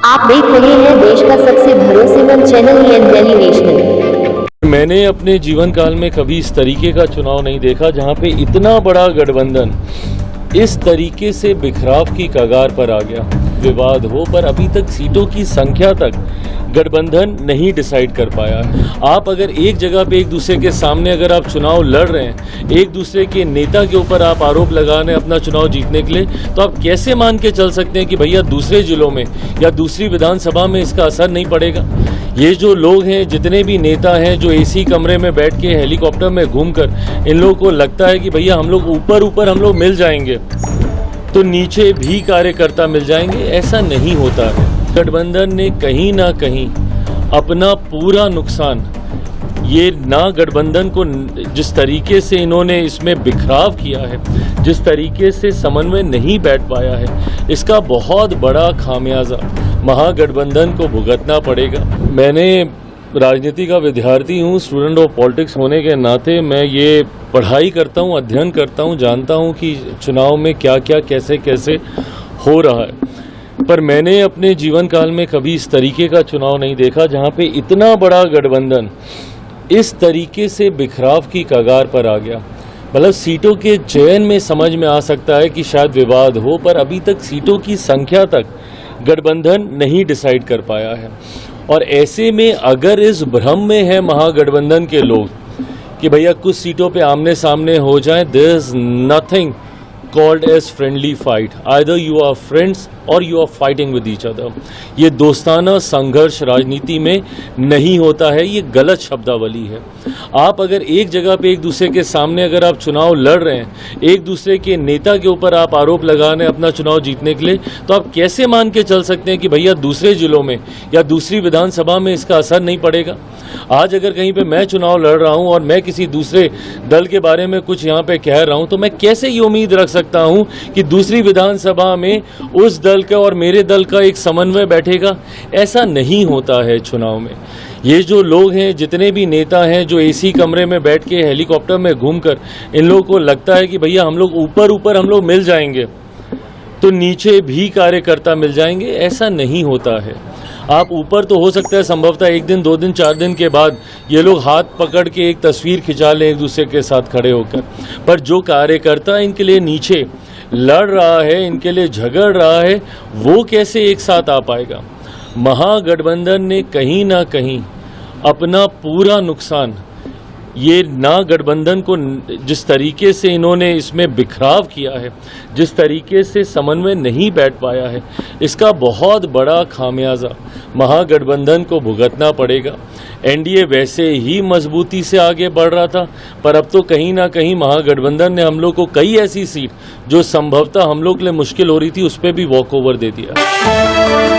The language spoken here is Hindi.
आप देख रहे हैं देश का सबसे भरोसेमंद चैनल दिल्ली नेशनल। मैंने अपने जीवन काल में कभी इस तरीके का चुनाव नहीं देखा जहां पे इतना बड़ा गठबंधन इस तरीके से बिखराव की कगार पर आ गया। विवाद हो पर अभी तक सीटों की संख्या तक गठबंधन नहीं डिसाइड कर पाया है। आप अगर एक जगह पे एक दूसरे के सामने अगर आप चुनाव लड़ रहे हैं, एक दूसरे के नेता के ऊपर आप आरोप लगा रहे हैं अपना चुनाव जीतने के लिए, तो आप कैसे मान के चल सकते हैं कि भैया दूसरे जिलों में या दूसरी विधानसभा में इसका असर नहीं पड़ेगा। ये जो लोग हैं, जितने भी नेता हैं जो एसी कमरे में बैठ के हेलीकॉप्टर में घूमकर इन लोगों को लगता है कि भैया हम लोग ऊपर हम लोग मिल जाएंगे तो नीचे भी कार्यकर्ता मिल जाएंगे, ऐसा नहीं होता है। गठबंधन ने कहीं ना कहीं अपना पूरा नुकसान ये ना गठबंधन को जिस तरीके से इन्होंने इसमें बिखराव किया है, जिस तरीके से समन्वय नहीं बैठ पाया है, इसका बहुत बड़ा खामियाजा महागठबंधन को भुगतना पड़ेगा। मैंने राजनीति का विद्यार्थी हूँ, स्टूडेंट ऑफ पॉलिटिक्स होने के नाते मैं ये पढ़ाई करता हूँ, अध्ययन करता हूँ, जानता हूँ कि चुनाव में क्या क्या कैसे कैसे हो रहा है। पर मैंने अपने जीवन काल में कभी इस तरीके का चुनाव नहीं देखा जहाँ पे इतना बड़ा गठबंधन इस तरीके से बिखराव की कगार पर आ गया। मतलब सीटों के चयन में समझ में आ सकता है कि शायद विवाद हो, पर अभी तक सीटों की संख्या तक गठबंधन नहीं डिसाइड कर पाया है। और ऐसे में अगर इस भ्रम में है महागठबंधन के लोग कि भैया कुछ सीटों पे आमने सामने हो जाए, there is nothing called as friendly fight, either you are friends और you are fighting with each other. ये दोस्ताना संघर्ष राजनीति में नहीं होता है, ये गलत शब्दावली है। आप अगर एक जगह पे एक दूसरे के सामने अगर आप चुनाव लड़ रहे हैं, एक दूसरे के नेता के ऊपर आप आरोप लगा रहे हैं अपना चुनाव जीतने के लिए, तो आप कैसे मान के चल सकते हैं कि भैया दूसरे जिलों में या दूसरी विधानसभा में इसका असर नहीं पड़ेगा। आज अगर कहीं पे मैं चुनाव लड़ रहा हूं और मैं किसी दूसरे दल के बारे में कुछ यहाँ पे कह रहा हूं, तो मैं कैसे ये उम्मीद रख सकता हूं कि दूसरी विधानसभा में उस दल का और मेरे दल का एक समन्वय बैठेगा। ऐसा नहीं होता है चुनाव में। ये जो लोग हैं, जितने भी नेता हैं जो एसी कमरे में बैठ के हेलीकॉप्टर में घूमकर इन लोगों को लगता है कि भैया हम लोग ऊपर हम लोग मिल जाएंगे तो नीचे भी कार्यकर्ता मिल जाएंगे, ऐसा नहीं होता है। आप ऊपर तो हो सकता है संभवतः एक दिन, 2 दिन, 4 दिन के बाद ये लोग हाथ पकड़ के एक तस्वीर खिंचा लें एक दूसरे के साथ खड़े होकर, पर जो कार्यकर्ता इनके लिए नीचे लड़ रहा है, इनके लिए झगड़ रहा है, वो कैसे एक साथ आ पाएगा। महागठबंधन ने कहीं ना कहीं अपना पूरा नुकसान ये ना गठबंधन को जिस तरीके से इन्होंने इसमें बिखराव किया है, जिस तरीके से समन्वय नहीं बैठ पाया है, इसका बहुत बड़ा खामियाजा महागठबंधन को भुगतना पड़ेगा। एनडीए वैसे ही मजबूती से आगे बढ़ रहा था, पर अब तो कहीं ना कहीं महागठबंधन ने हम लोग को कई ऐसी सीट जो संभवतः हम लोग के लिए मुश्किल हो रही थी, उस पर भी वॉक ओवर दे दिया।